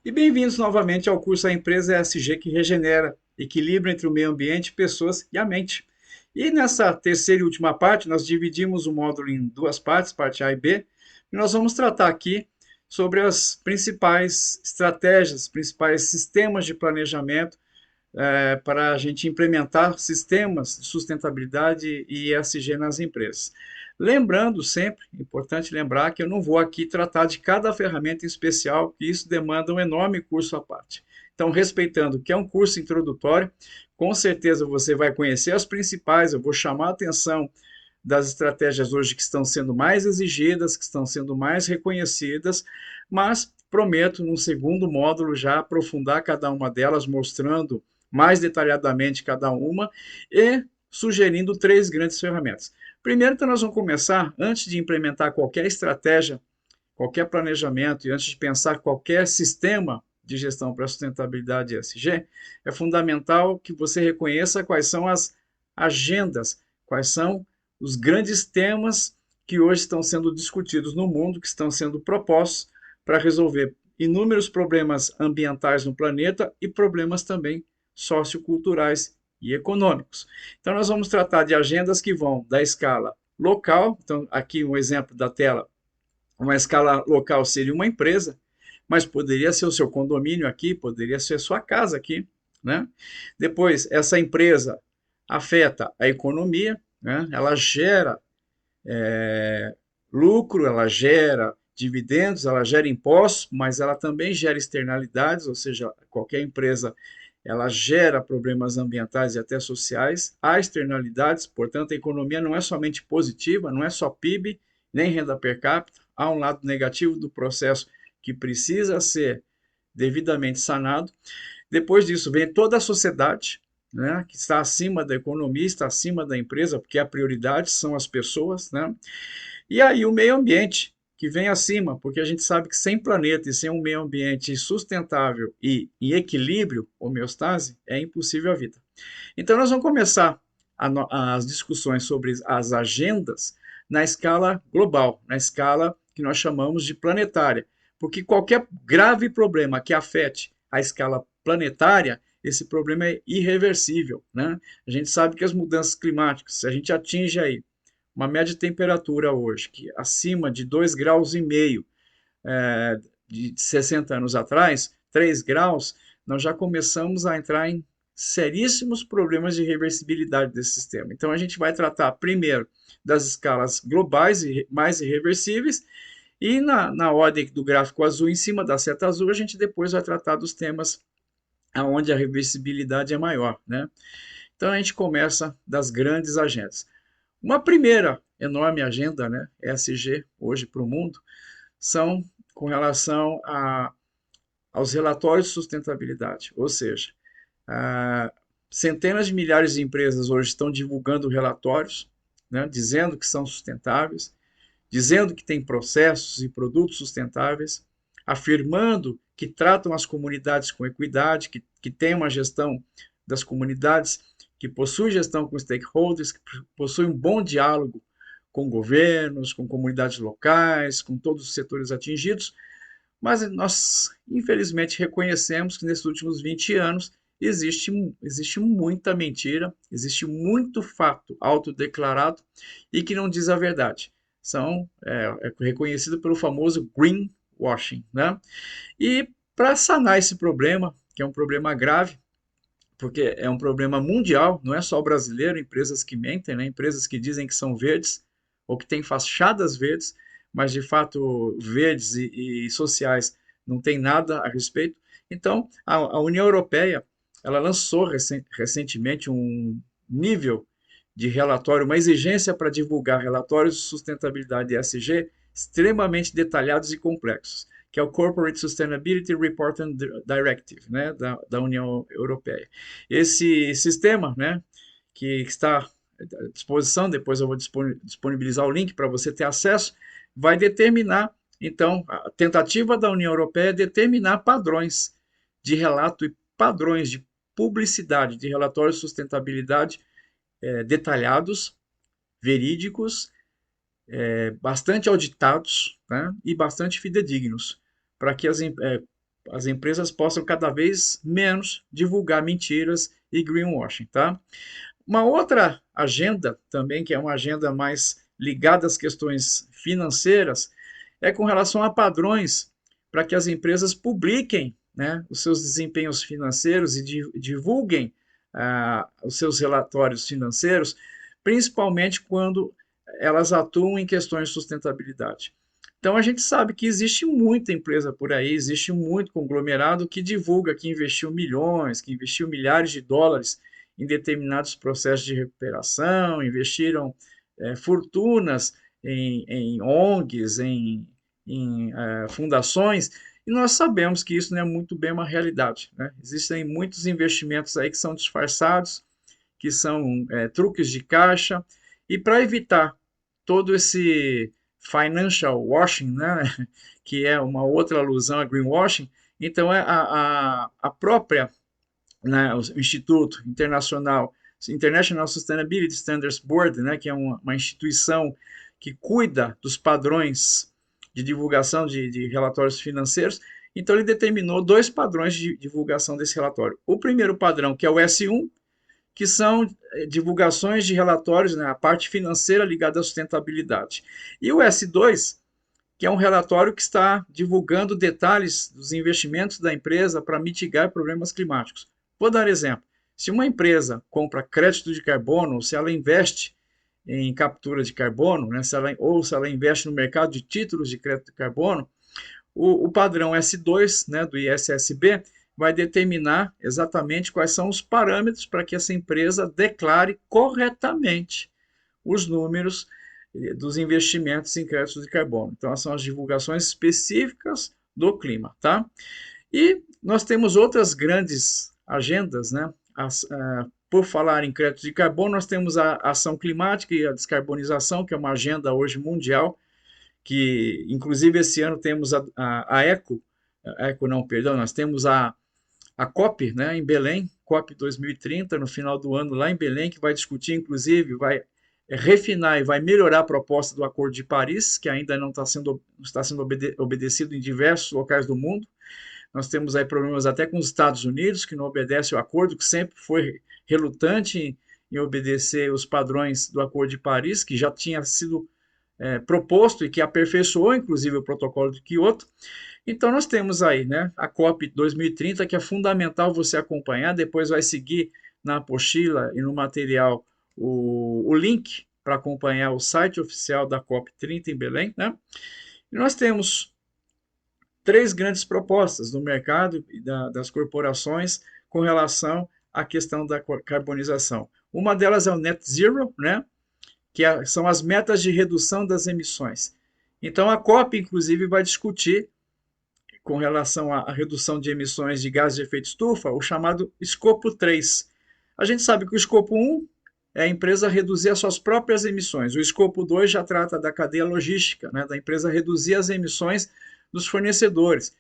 E bem-vindos novamente ao curso A Empresa ESG que Regenera, equilíbrio entre o meio ambiente, pessoas e a mente. E nessa terceira e última parte, nós dividimos o módulo em duas partes, parte A e B, e nós vamos tratar aqui sobre as principais estratégias, principais sistemas de planejamento para a gente implementar sistemas de sustentabilidade e ESG nas empresas. Lembrando sempre, importante lembrar que eu não vou aqui tratar de cada ferramenta em especial, que isso demanda um enorme curso à parte. Então, respeitando que é um curso introdutório, com certeza você vai conhecer as principais, eu vou chamar a atenção das estratégias hoje que estão sendo mais exigidas, que estão sendo mais reconhecidas, mas prometo, num segundo módulo, já aprofundar cada uma delas, mostrando mais detalhadamente cada uma e sugerindo três grandes ferramentas. Primeiro, então, nós vamos começar, antes de implementar qualquer estratégia, qualquer planejamento e antes de pensar qualquer sistema de gestão para sustentabilidade ESG, é fundamental que você reconheça quais são as agendas, quais são os grandes temas que hoje estão sendo discutidos no mundo, que estão sendo propostos para resolver inúmeros problemas ambientais no planeta e problemas também socioculturais e econômicos. Então, nós vamos tratar de agendas que vão da escala local, então, aqui um exemplo da tela, uma escala local seria uma empresa, mas poderia ser o seu condomínio aqui, poderia ser a sua casa aqui, né? Depois, essa empresa afeta a economia, né? Ela gera lucro, ela gera dividendos, ela gera impostos, mas ela também gera externalidades, ou seja, qualquer empresa ela gera problemas ambientais e até sociais, há externalidades, portanto a economia não é somente positiva, não é só PIB, nem renda per capita, há um lado negativo do processo que precisa ser devidamente sanado. Depois disso vem toda a sociedade, né, que está acima da economia, está acima da empresa, porque a prioridade são as pessoas, né? E aí o meio ambiente, que vem acima, porque a gente sabe que sem planeta e sem um meio ambiente sustentável e em equilíbrio, homeostase, é impossível a vida. Então nós vamos começar as discussões sobre as agendas na escala global, na escala que nós chamamos de planetária, porque qualquer grave problema que afete a escala planetária, esse problema é irreversível, né? A gente sabe que as mudanças climáticas, se a gente atinge aí uma média de temperatura hoje que acima de 2,5 graus de 60 anos atrás, 3 graus, nós já começamos a entrar em seríssimos problemas de reversibilidade desse sistema. Então a gente vai tratar primeiro das escalas globais e mais irreversíveis, e na ordem do gráfico azul, em cima da seta azul, a gente depois vai tratar dos temas onde a reversibilidade é maior, né? Então a gente começa das grandes agendas. Uma primeira enorme agenda, né, ESG, hoje para o mundo, são com relação aos relatórios de sustentabilidade. Ou seja, centenas de milhares de empresas hoje estão divulgando relatórios, né, dizendo que são sustentáveis, dizendo que têm processos e produtos sustentáveis, afirmando que tratam as comunidades com equidade, que têm uma gestão das comunidades, que possui gestão com stakeholders, que possui um bom diálogo com governos, com comunidades locais, com todos os setores atingidos, mas nós, infelizmente, reconhecemos que nesses últimos 20 anos existe muita mentira, existe muito fato autodeclarado e que não diz a verdade. É reconhecido pelo famoso greenwashing, né? E para sanar esse problema, que é um problema grave, porque é um problema mundial, não é só brasileiro, empresas que mentem, né? Empresas que dizem que são verdes ou que têm fachadas verdes, mas de fato verdes e sociais não tem nada a respeito. Então, a União Europeia ela lançou recentemente um nível de relatório, uma exigência para divulgar relatórios de sustentabilidade ESG extremamente detalhados e complexos, que é o Corporate Sustainability Reporting Directive, né, da União Europeia. Esse sistema, né, que está à disposição, depois eu vou disponibilizar o link para você ter acesso, vai determinar, então, a tentativa da União Europeia é determinar padrões de relato e padrões de publicidade de relatórios de sustentabilidade detalhados, verídicos, bastante auditados, né, e bastante fidedignos, para que as empresas possam cada vez menos divulgar mentiras e greenwashing, tá? Uma outra agenda também, que é uma agenda mais ligada às questões financeiras, é com relação a padrões para que as empresas publiquem, né, os seus desempenhos financeiros e divulguem os seus relatórios financeiros, principalmente quando elas atuam em questões de sustentabilidade. Então a gente sabe que existe muita empresa por aí, existe muito conglomerado que divulga que investiu milhões, que investiu milhares de dólares em determinados processos de recuperação, investiram fortunas em ONGs, em fundações, e nós sabemos que isso não é muito bem uma realidade, né? Existem muitos investimentos aí que são disfarçados, que são truques de caixa, e para evitar todo esse financial washing, né, que é uma outra alusão a greenwashing, então a própria, né, o Instituto Internacional, International Sustainability Standards Board, né, que é uma instituição que cuida dos padrões de divulgação de relatórios financeiros, então ele determinou 2 padrões de divulgação desse relatório. O primeiro padrão, que é o S1, que são divulgações de relatórios, né, a parte financeira ligada à sustentabilidade. E o S2, que é um relatório que está divulgando detalhes dos investimentos da empresa para mitigar problemas climáticos. Vou dar um exemplo. Se uma empresa compra crédito de carbono, ou se ela investe em captura de carbono, né, ou se ela investe no mercado de títulos de crédito de carbono, o padrão S2, né, do ISSB, vai determinar exatamente quais são os parâmetros para que essa empresa declare corretamente os números dos investimentos em créditos de carbono. Então, são as divulgações específicas do clima, tá? E nós temos outras grandes agendas, né? Por falar em créditos de carbono, nós temos a ação climática e a descarbonização, que é uma agenda hoje mundial, que inclusive esse ano temos a ECO não, perdão, nós temos a COP, né, em Belém, COP 2030, no final do ano, lá em Belém, que vai discutir, inclusive, vai refinar e vai melhorar a proposta do Acordo de Paris, que ainda não está sendo obedecido em diversos locais do mundo. Nós temos aí problemas até com os Estados Unidos, que não obedece o acordo, que sempre foi relutante em obedecer os padrões do Acordo de Paris, que já tinha sido proposto e que aperfeiçoou, inclusive, o protocolo de Kyoto. Então, nós temos aí, né, a COP 2030, que é fundamental você acompanhar, depois vai seguir na apostila e no material o link para acompanhar o site oficial da COP 30 em Belém, né? E nós temos 3 grandes propostas do mercado e das corporações com relação à questão da carbonização. Uma delas é o Net Zero, né, que são as metas de redução das emissões. Então, a COP, inclusive, vai discutir com relação à redução de emissões de gases de efeito estufa, o chamado escopo 3. A gente sabe que o escopo 1 é a empresa reduzir as suas próprias emissões. O escopo 2 já trata da cadeia logística, né, da empresa reduzir as emissões dos fornecedores.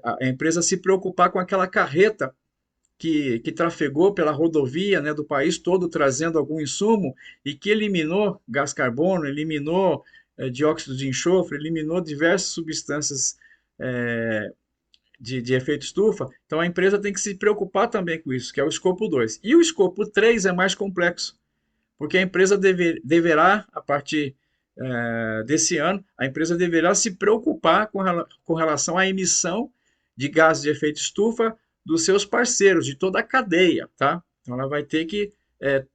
A empresa se preocupar com aquela carreta que trafegou pela rodovia, né, do país todo, trazendo algum insumo e que eliminou gás carbono, eliminou dióxido de enxofre, eliminou diversas substâncias de efeito estufa. Então, a empresa tem que se preocupar também com isso, que é o escopo 2. E o escopo 3 é mais complexo, porque a empresa deverá, a partir desse ano, a empresa deverá se preocupar com relação à emissão de gases de efeito estufa dos seus parceiros, de toda a cadeia, tá? Então, ela vai ter que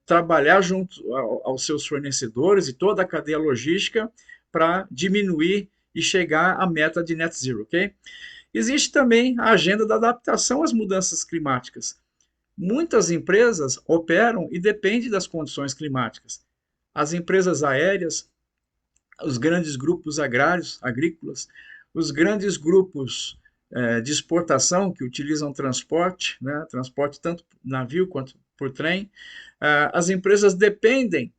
trabalhar junto aos seus fornecedores e toda a cadeia logística para diminuir e chegar à meta de net zero, ok? Existe também a agenda da adaptação às mudanças climáticas. Muitas empresas operam e dependem das condições climáticas. As empresas aéreas, os grandes grupos agrícolas, os grandes grupos de exportação que utilizam transporte, né, transporte tanto por navio quanto por trem. As empresas dependem,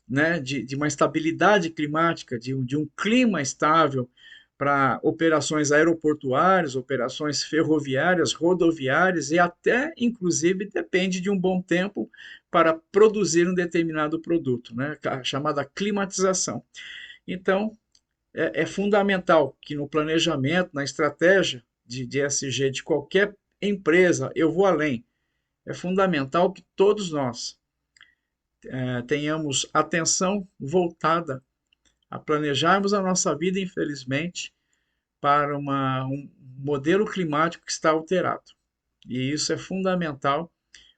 né, de uma estabilidade climática, de um clima estável para operações aeroportuárias, operações ferroviárias, rodoviárias e até, inclusive, depende de um bom tempo para produzir um determinado produto, né, a chamada climatização. Então, é fundamental que no planejamento, na estratégia de ESG de qualquer empresa, eu vou além. É fundamental que todos nós tenhamos atenção voltada a planejarmos a nossa vida, infelizmente, para um modelo climático que está alterado. E isso é fundamental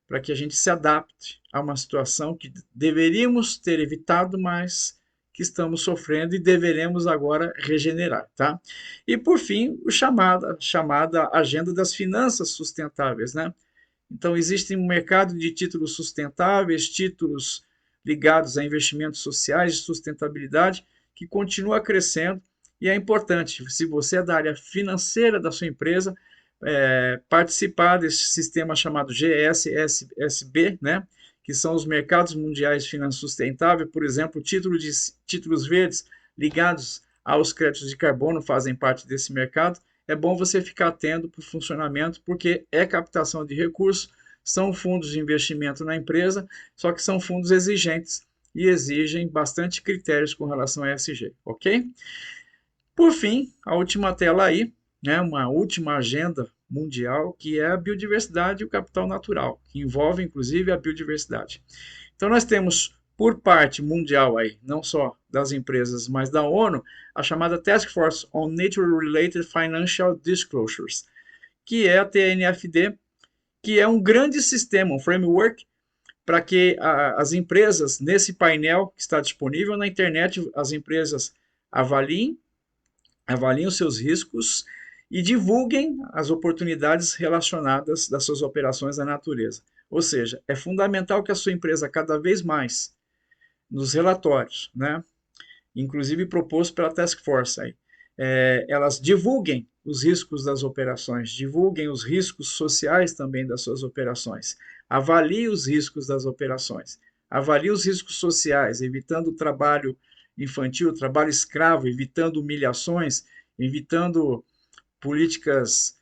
para que a gente se adapte a uma situação que deveríamos ter evitado, mas que estamos sofrendo e deveremos agora regenerar, tá? E por fim, o chamada agenda das finanças sustentáveis, né? Então existe um mercado de títulos sustentáveis, títulos ligados a investimentos sociais de sustentabilidade, que continua crescendo e é importante, se você é da área financeira da sua empresa, participar desse sistema chamado GSSB, né, que são os mercados mundiais de finanças sustentáveis, por exemplo, títulos verdes ligados aos créditos de carbono fazem parte desse mercado. É bom você ficar atento para o funcionamento, porque é captação de recursos, são fundos de investimento na empresa, só que são fundos exigentes e exigem bastante critérios com relação a ESG, ok? Por fim, a última tela aí, né, uma última agenda mundial, que é a biodiversidade e o capital natural, que envolve inclusive a biodiversidade. Então nós temos por parte mundial aí, não só das empresas, mas da ONU, a chamada Task Force on Nature-Related Financial Disclosures, que é a TNFD, que é um grande sistema, um framework para que as empresas, nesse painel que está disponível na internet, as empresas avaliem os seus riscos e divulguem as oportunidades relacionadas das suas operações à natureza. Ou seja, é fundamental que a sua empresa cada vez mais, nos relatórios, né, inclusive proposto pela Task Force, aí, elas divulguem os riscos das operações, divulguem os riscos sociais também das suas operações, avaliem os riscos das operações, avaliem os riscos sociais, evitando o trabalho infantil, o trabalho escravo, evitando humilhações, evitando políticas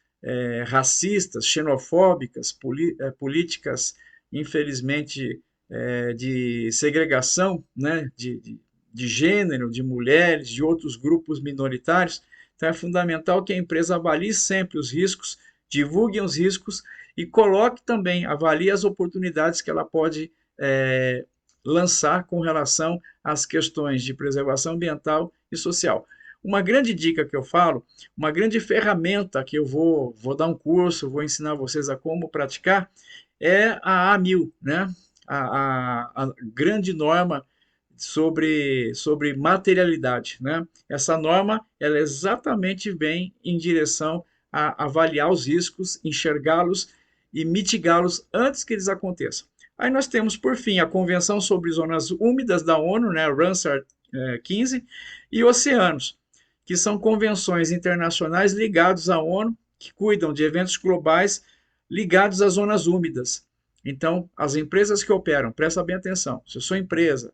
racistas, xenofóbicas, políticas, infelizmente, de segregação, né, de gênero, de mulheres, de outros grupos minoritários. Então é fundamental que a empresa avalie sempre os riscos, divulgue os riscos e coloque também, avalie as oportunidades que ela pode lançar com relação às questões de preservação ambiental e social. Uma grande dica que eu falo, uma grande ferramenta que eu vou dar um curso, vou ensinar vocês a como praticar, é a A1000, né? A grande norma sobre materialidade, né? Essa norma, ela exatamente vem em direção a avaliar os riscos, enxergá-los e mitigá-los antes que eles aconteçam. Aí nós temos, por fim, a Convenção sobre Zonas Úmidas da ONU, né, Ramsar 15, e oceanos, que são convenções internacionais ligadas à ONU, que cuidam de eventos globais ligados às zonas úmidas. Então, as empresas que operam, presta bem atenção, se a sua empresa,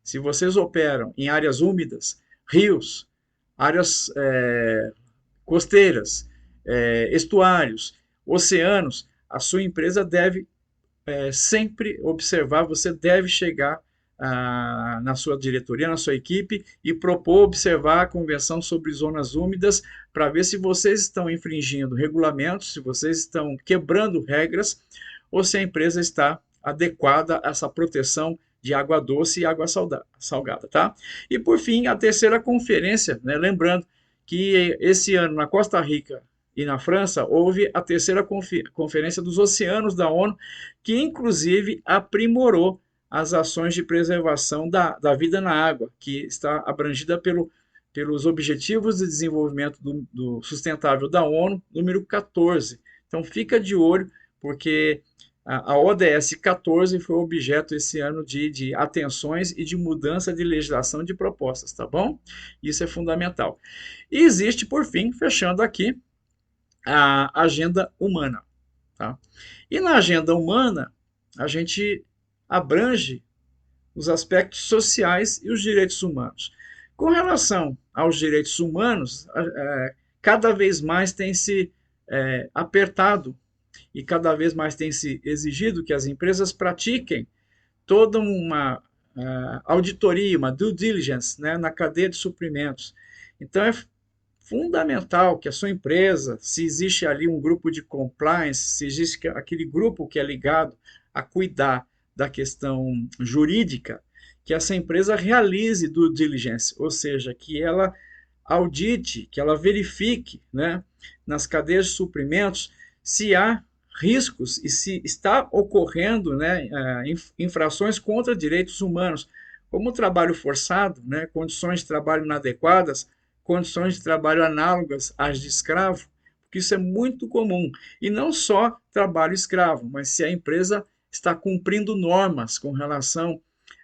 se vocês operam em áreas úmidas, rios, áreas costeiras, estuários, oceanos, a sua empresa deve sempre observar, você deve chegar na sua diretoria, na sua equipe e propor observar a Convenção sobre Zonas Úmidas para ver se vocês estão infringindo regulamentos, se vocês estão quebrando regras ou se a empresa está adequada a essa proteção de água doce e água salgada, tá? E por fim, a terceira conferência, né, lembrando que esse ano na Costa Rica e na França houve a terceira conferência dos oceanos da ONU, que inclusive aprimorou as ações de preservação da vida na água, que está abrangida pelos Objetivos de Desenvolvimento do Sustentável da ONU, número 14. Então fica de olho, porque a ODS 14 foi objeto esse ano de atenções e de mudança de legislação de propostas, tá bom? Isso é fundamental. E existe, por fim, fechando aqui, a agenda humana, tá? E na agenda humana, a gente abrange os aspectos sociais e os direitos humanos. Com relação aos direitos humanos, cada vez mais tem se apertado e cada vez mais tem se exigido que as empresas pratiquem toda uma auditoria, uma due diligence, né, na cadeia de suprimentos. Então, é fundamental que a sua empresa, se existe ali um grupo de compliance, se existe aquele grupo que é ligado a cuidar da questão jurídica, que essa empresa realize due diligence, ou seja, que ela audite, que ela verifique, né, nas cadeias de suprimentos se há riscos e se está ocorrendo, né, infrações contra direitos humanos, como o trabalho forçado, né, condições de trabalho inadequadas, condições de trabalho análogas às de escravo, porque isso é muito comum. E não só trabalho escravo, mas se a empresa está cumprindo normas com relação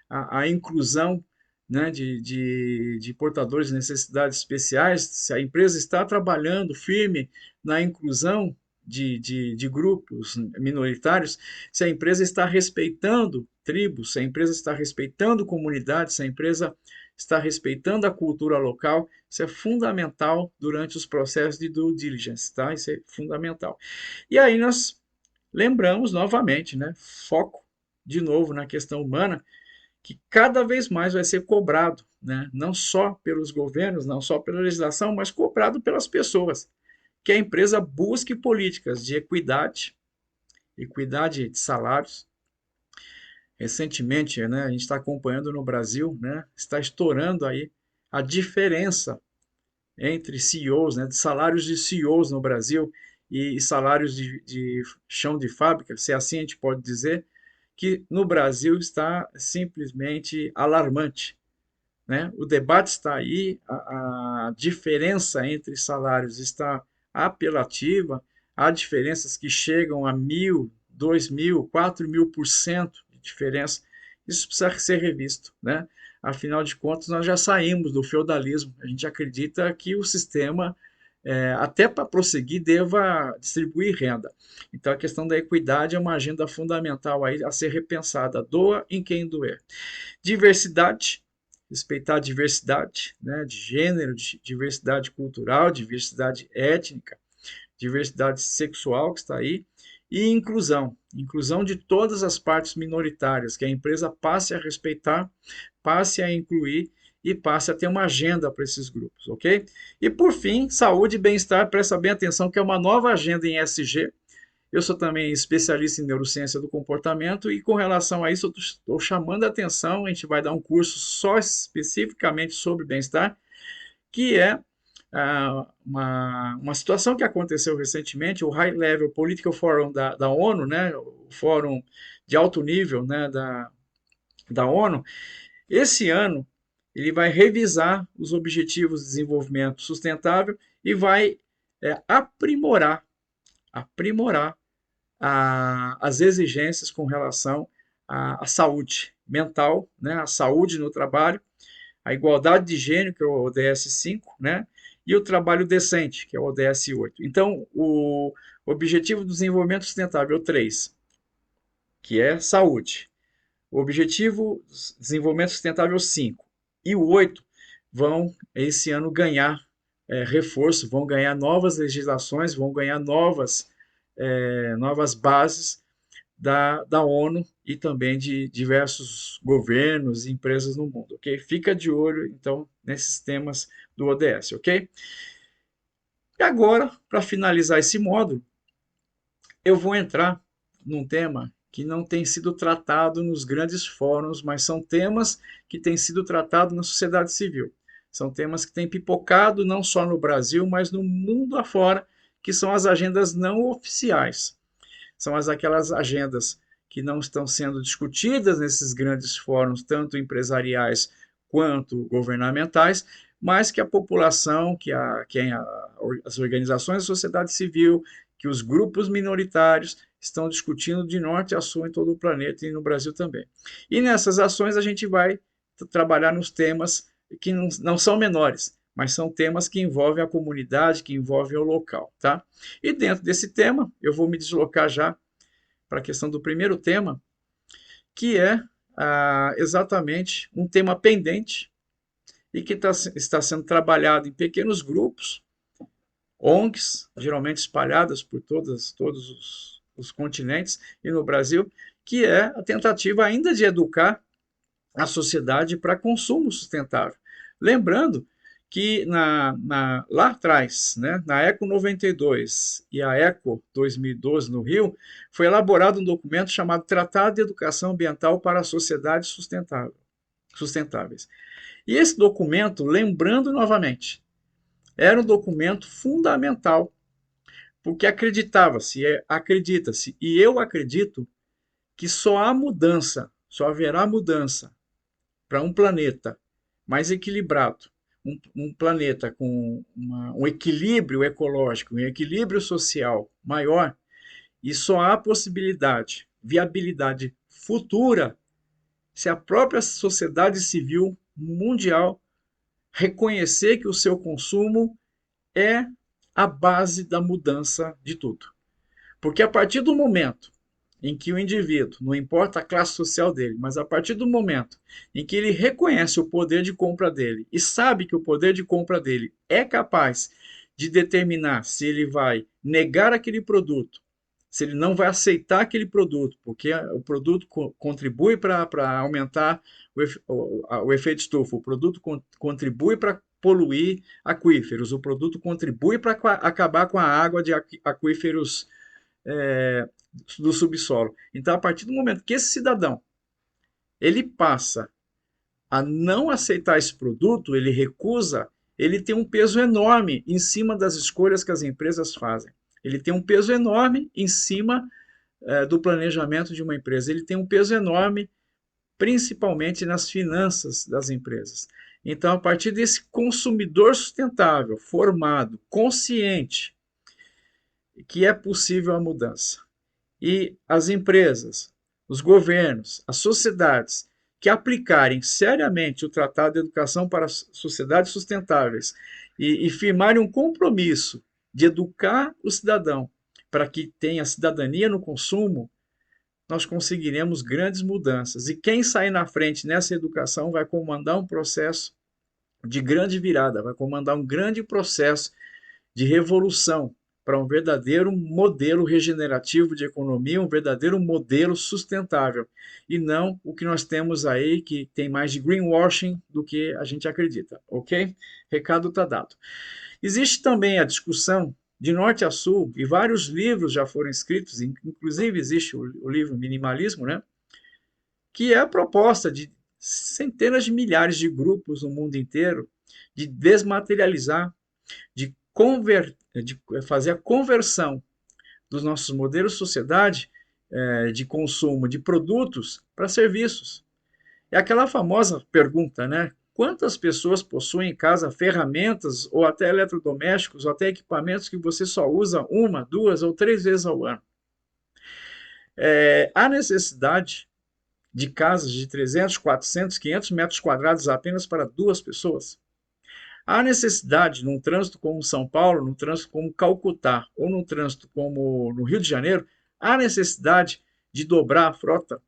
à inclusão, né, de portadores de necessidades especiais, se a empresa está trabalhando firme na inclusão de grupos minoritários, se a empresa está respeitando tribos, se a empresa está respeitando comunidades, se a empresa está respeitando a cultura local, isso é fundamental durante os processos de due diligence, tá? Isso é fundamental. E aí nós lembramos novamente, né? Foco de novo na questão humana, que cada vez mais vai ser cobrado, né? Não só pelos governos, não só pela legislação, mas cobrado pelas pessoas. Que a empresa busque políticas de equidade, equidade de salários. Recentemente, né, a gente está acompanhando no Brasil, né, está estourando aí a diferença entre CEOs, né, de salários de CEOs no Brasil e salários de chão de fábrica, se assim a gente pode dizer, que no Brasil está simplesmente alarmante, né? O debate está aí, a diferença entre salários está apelativa, há diferenças que chegam a 1.000, 2.000, 4.000% de diferença. Isso precisa ser revisto, né? Afinal de contas, nós já saímos do feudalismo. A gente acredita que o sistema, até para prosseguir, deva distribuir renda. Então, a questão da equidade é uma agenda fundamental aí a ser repensada. Doa em quem doer. Diversidade, respeitar a diversidade, né, de gênero, de diversidade cultural, diversidade étnica, diversidade sexual que está aí, e inclusão, inclusão de todas as partes minoritárias, que a empresa passe a respeitar, passe a incluir e passe a ter uma agenda para esses grupos, ok? E por fim, saúde e bem-estar, presta bem atenção que é uma nova agenda em ESG. Eu sou também especialista em neurociência do comportamento e com relação a isso eu estou chamando a atenção, a gente vai dar um curso só especificamente sobre bem-estar, que é uma situação que aconteceu recentemente, o High Level Political Forum da ONU, né, o fórum de alto nível, né, da ONU, esse ano ele vai revisar os Objetivos de Desenvolvimento Sustentável e vai aprimorar as exigências com relação à saúde mental, né, a saúde no trabalho, a igualdade de gênero, que é o ODS 5, né, e o trabalho decente, que é o ODS 8. Então, o Objetivo do Desenvolvimento Sustentável 3, que é saúde, o Objetivo de Desenvolvimento Sustentável 5 e o 8 vão, esse ano, ganhar reforço, vão ganhar novas legislações, vão ganhar novas bases da ONU e também de diversos governos e empresas no mundo, ok? Fica de olho, então, nesses temas do ODS, ok? E agora, para finalizar esse módulo, eu vou entrar num tema que não tem sido tratado nos grandes fóruns, mas são temas que têm sido tratados na sociedade civil. São temas que têm pipocado não só no Brasil, mas no mundo afora, que são as agendas não oficiais. São aquelas agendas que não estão sendo discutidas nesses grandes fóruns, tanto empresariais quanto governamentais, mas que a população, as organizações da sociedade civil, que os grupos minoritários estão discutindo de norte a sul em todo o planeta e no Brasil também. E nessas ações a gente vai trabalhar nos temas que não são menores, mas são temas que envolvem a comunidade, que envolvem o local, tá? E dentro desse tema, eu vou me deslocar já para a questão do primeiro tema, que é exatamente um tema pendente e que está sendo trabalhado em pequenos grupos, ONGs, geralmente espalhadas por todos os continentes e no Brasil, que é a tentativa ainda de educar a sociedade para consumo sustentável. Lembrando que lá atrás, né, na Eco 92 e a Eco 2012 no Rio, foi elaborado um documento chamado Tratado de Educação Ambiental para Sociedades Sustentáveis. E esse documento, lembrando novamente, era um documento fundamental, porque acredita-se, e eu acredito que só haverá mudança para um planeta mais equilibrado, um planeta com um equilíbrio ecológico, um equilíbrio social maior, e só há possibilidade, viabilidade futura, se a própria sociedade civil mundial reconhecer que o seu consumo é a base da mudança de tudo. Porque a partir do momento em que o indivíduo, não importa a classe social dele, mas a partir do momento em que ele reconhece o poder de compra dele e sabe que o poder de compra dele é capaz de determinar se ele vai negar aquele produto, se ele não vai aceitar aquele produto, porque o produto contribui para aumentar o efeito estufa, o produto contribui para poluir aquíferos, o produto contribui para acabar com a água de aquíferos do subsolo. Então, a partir do momento que esse cidadão ele passa a não aceitar esse produto, ele recusa, ele tem um peso enorme em cima das escolhas que as empresas fazem. Ele tem um peso enorme em cima do planejamento de uma empresa. Ele tem um peso enorme, principalmente nas finanças das empresas. Então, a partir desse consumidor sustentável, formado, consciente, que é possível a mudança. E as empresas, os governos, as sociedades que aplicarem seriamente o Tratado de Educação para Sociedades Sustentáveis e firmarem um compromisso de educar o cidadão para que tenha cidadania no consumo, nós conseguiremos grandes mudanças. E quem sair na frente nessa educação vai comandar um processo de grande virada, vai comandar um grande processo de revolução para um verdadeiro modelo regenerativo de economia, um verdadeiro modelo sustentável, e não o que nós temos aí, que tem mais de greenwashing do que a gente acredita, ok? Recado está dado. Existe também a discussão de norte a sul, e vários livros já foram escritos, inclusive existe o livro Minimalismo, né? Que é a proposta de centenas de milhares de grupos no mundo inteiro de desmaterializar, de fazer a conversão dos nossos modelos de sociedade de consumo de produtos para serviços. É aquela famosa pergunta, né? Quantas pessoas possuem em casa ferramentas ou até eletrodomésticos ou até equipamentos que você só usa uma, duas ou três vezes ao ano? Há necessidade de casas de 300, 400, 500 metros quadrados apenas para duas pessoas? Há necessidade, num trânsito como São Paulo, num trânsito como Calcutá, ou num trânsito como no Rio de Janeiro, há necessidade de dobrar a frota?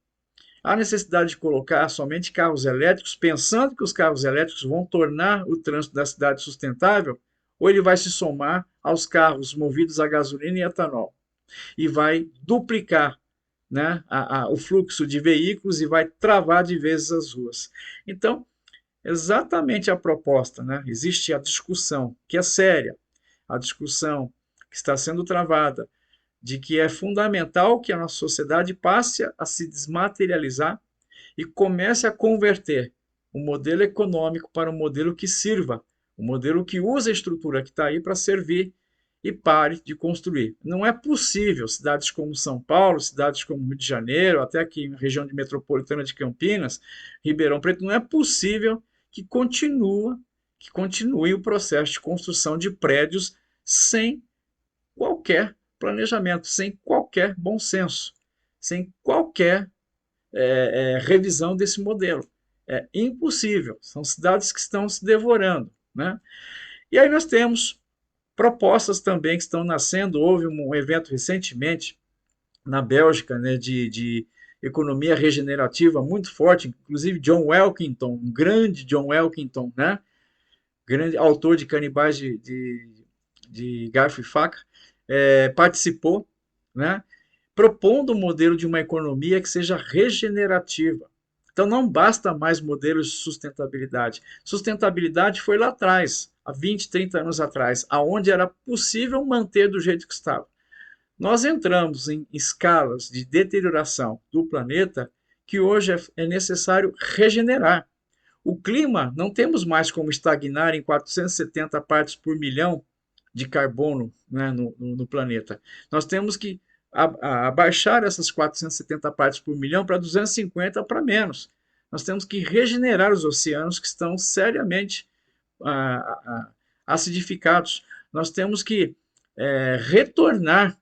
Há necessidade de colocar somente carros elétricos, pensando que os carros elétricos vão tornar o trânsito da cidade sustentável? Ou ele vai se somar aos carros movidos a gasolina e etanol? E vai duplicar, né, o fluxo de veículos e vai travar de vezes as ruas. Então, exatamente a proposta, né? Existe a discussão, que é séria, a discussão que está sendo travada, de que é fundamental que a nossa sociedade passe a se desmaterializar e comece a converter o modelo econômico para um modelo que sirva, um modelo que use a estrutura que está aí para servir e pare de construir. Não é possível cidades como São Paulo, cidades como Rio de Janeiro, até aqui na região metropolitana de Campinas, Ribeirão Preto, não é possível que continue o processo de construção de prédios sem qualquer planejamento, sem qualquer bom senso, sem qualquer revisão desse modelo. É impossível. São cidades que estão se devorando, né? E aí nós temos propostas também que estão nascendo. Houve um evento recentemente na Bélgica, né, de economia regenerativa muito forte, inclusive John Elkington, um grande John Elkington, né, grande autor de Canibais de Garfo e Faca, participou, né, propondo um modelo de uma economia que seja regenerativa. Então não basta mais modelos de sustentabilidade. Sustentabilidade foi lá atrás, há 20, 30 anos atrás, aonde era possível manter do jeito que estava. Nós entramos em escalas de deterioração do planeta que hoje é necessário regenerar. O clima, não temos mais como estagnar em 470 partes por milhão de carbono, né, no planeta. Nós temos que abaixar essas 470 partes por milhão para 250 para menos. Nós temos que regenerar os oceanos que estão seriamente acidificados. Nós temos que retornar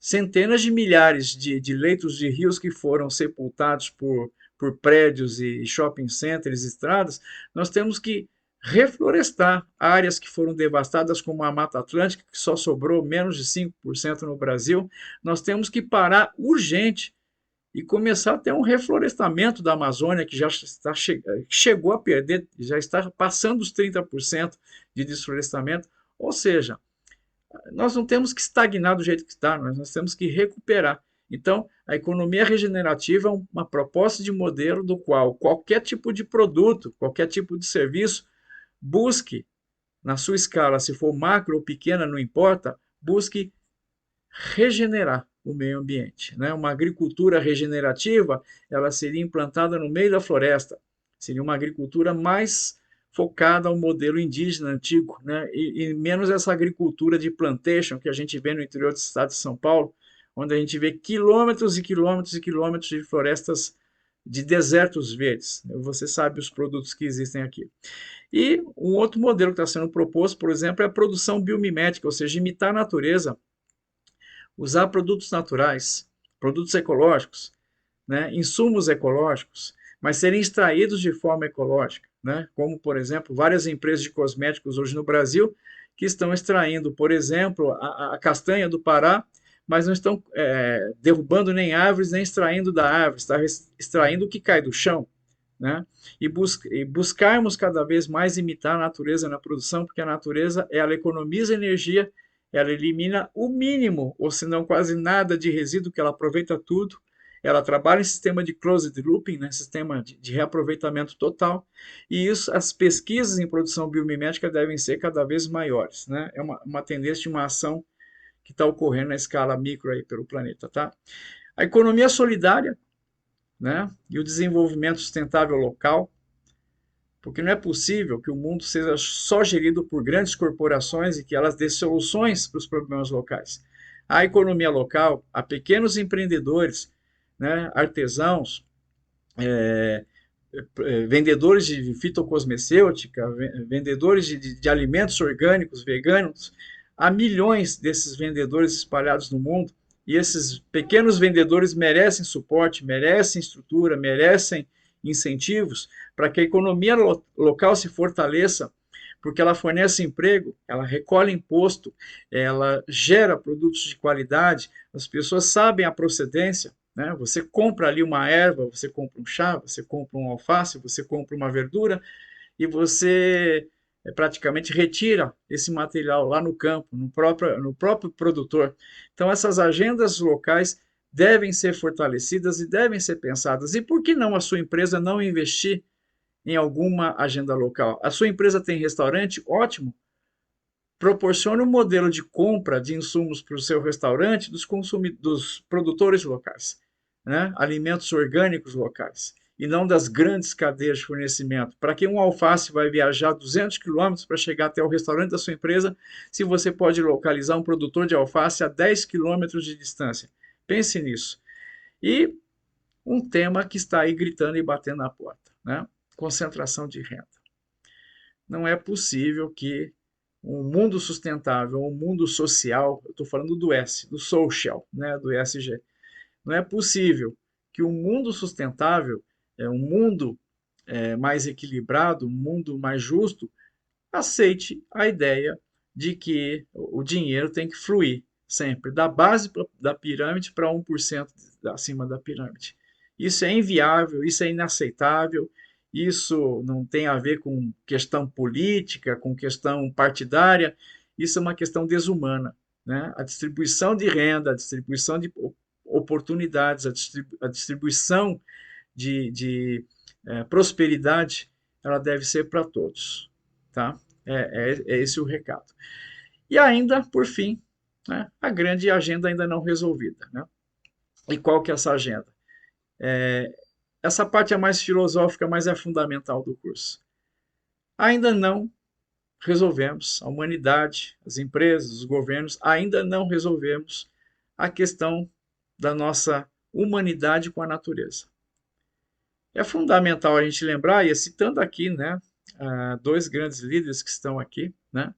centenas de milhares de leitos de rios que foram sepultados por prédios e shopping centers, estradas. Nós temos que reflorestar áreas que foram devastadas, como a Mata Atlântica, que só sobrou menos de 5% no Brasil. Nós temos que parar urgente e começar a ter um reflorestamento da Amazônia, que já está chegou a perder, já está passando os 30% de desflorestamento. Ou seja, nós não temos que estagnar do jeito que está, nós temos que recuperar. Então, a economia regenerativa é uma proposta de modelo do qual qualquer tipo de produto, qualquer tipo de serviço, busque, na sua escala, se for macro ou pequena, não importa, busque regenerar o meio ambiente. Né? Uma agricultura regenerativa, ela seria implantada no meio da floresta, seria uma agricultura mais focada ao modelo indígena antigo, né? E menos essa agricultura de plantation que a gente vê no interior do estado de São Paulo, onde a gente vê quilômetros e quilômetros e quilômetros de florestas de desertos verdes. Você sabe os produtos que existem aqui. E um outro modelo que está sendo proposto, por exemplo, é a produção biomimética, ou seja, imitar a natureza, usar produtos naturais, produtos ecológicos, né, insumos ecológicos, mas serem extraídos de forma ecológica, né, como, por exemplo, várias empresas de cosméticos hoje no Brasil que estão extraindo, por exemplo, a castanha do Pará, mas não estão derrubando nem árvores, nem extraindo da árvore, está extraindo o que cai do chão. Né? E buscarmos cada vez mais imitar a natureza na produção, porque a natureza ela economiza energia, ela elimina o mínimo, ou se não quase nada de resíduo, que ela aproveita tudo, ela trabalha em sistema de closed looping, né, sistema de reaproveitamento total, e isso, as pesquisas em produção biomimética devem ser cada vez maiores. Né? É uma tendência de uma ação que está ocorrendo na escala micro aí pelo planeta. Tá? A economia solidária, né, e o desenvolvimento sustentável local, porque não é possível que o mundo seja só gerido por grandes corporações e que elas dêem soluções para os problemas locais. A economia local, a pequenos empreendedores, né, artesãos, vendedores de fitocosmecêutica, vendedores de alimentos orgânicos, veganos, há milhões desses vendedores espalhados no mundo, e esses pequenos vendedores merecem suporte, merecem estrutura, merecem incentivos para que a economia local se fortaleça, porque ela fornece emprego, ela recolhe imposto, ela gera produtos de qualidade, as pessoas sabem a procedência, né? Você compra ali uma erva, você compra um chá, você compra um alface, você compra uma verdura e você praticamente retira esse material lá no campo, no próprio produtor. Então, essas agendas locais devem ser fortalecidas e devem ser pensadas. E por que não a sua empresa não investir em alguma agenda local? A sua empresa tem restaurante? Ótimo. Proporcione um modelo de compra de insumos para o seu restaurante dos produtores locais, né? Alimentos orgânicos locais, e não das grandes cadeias de fornecimento. Para que um alface vai viajar 200 quilômetros para chegar até o restaurante da sua empresa, se você pode localizar um produtor de alface a 10 quilômetros de distância? Pense nisso. E um tema que está aí gritando e batendo na porta, né? Concentração de renda. Não é possível que um mundo sustentável, um mundo social, eu estou falando do S, do social, né, do ESG, não é possível que um mundo sustentável, um mundo mais equilibrado, um mundo mais justo, aceite a ideia de que o dinheiro tem que fluir sempre, da base da pirâmide para 1% acima da pirâmide. Isso é inviável, isso é inaceitável, isso não tem a ver com questão política, com questão partidária, isso é uma questão desumana. Né? A distribuição de renda, a distribuição de oportunidades, a distribuição de prosperidade, ela deve ser para todos, tá? É esse o recado. E ainda, por fim, né, a grande agenda ainda não resolvida, né? E qual que é essa agenda? Essa parte é mais filosófica, mas é fundamental do curso. Ainda não resolvemos, a humanidade, as empresas, os governos, ainda não resolvemos a questão da nossa humanidade com a natureza. É fundamental a gente lembrar, e citando aqui, né, dois grandes líderes que estão aqui, né,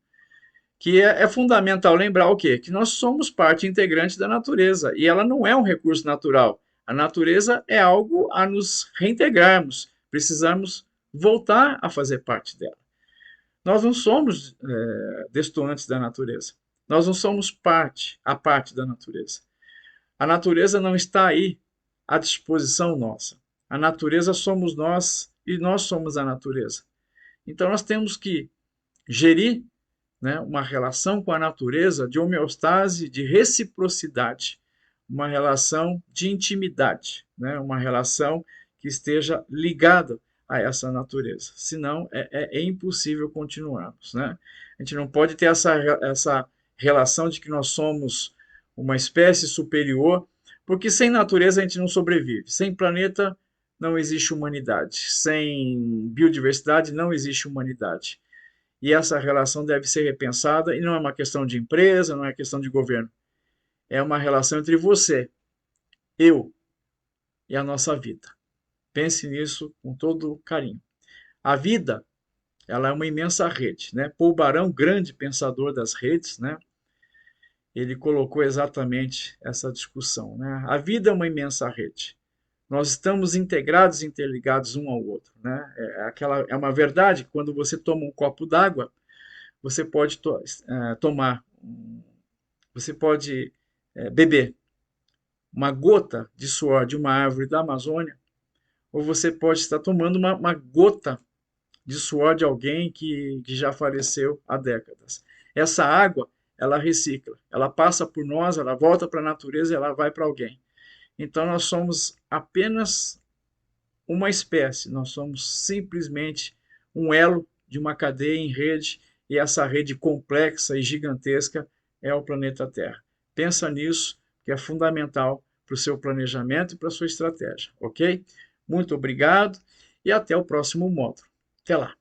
que é fundamental lembrar o quê? Que nós somos parte integrante da natureza, e ela não é um recurso natural. A natureza é algo a nos reintegrarmos, precisamos voltar a fazer parte dela. Nós não somos destoantes da natureza, nós não somos a parte da natureza. A natureza não está aí à disposição nossa. A natureza somos nós e nós somos a natureza. Então nós temos que gerir, né, uma relação com a natureza de homeostase, de reciprocidade, uma relação de intimidade, né, uma relação que esteja ligada a essa natureza. Senão é impossível continuarmos. Né? A gente não pode ter essa relação de que nós somos uma espécie superior, porque sem natureza a gente não sobrevive. Sem planeta não existe humanidade. Sem biodiversidade não existe humanidade. E essa relação deve ser repensada, e não é uma questão de empresa, não é questão de governo. É uma relação entre você, eu e a nossa vida. Pense nisso com todo carinho. A vida, ela é uma imensa rede, né? Paul Barão, grande pensador das redes, né? Ele colocou exatamente essa discussão, né? A vida é uma imensa rede. Nós estamos integrados e interligados um ao outro, né? É uma verdade que quando você toma um copo d'água, você pode tomar, você pode beber uma gota de suor de uma árvore da Amazônia, ou você pode estar tomando uma gota de suor de alguém que já faleceu há décadas. Essa água, ela recicla, ela passa por nós, ela volta para a natureza e ela vai para alguém. Então nós somos apenas uma espécie, nós somos simplesmente um elo de uma cadeia em rede, e essa rede complexa e gigantesca é o planeta Terra. Pensa nisso, que é fundamental para o seu planejamento e para a sua estratégia, ok? Muito obrigado e até o próximo módulo. Até lá!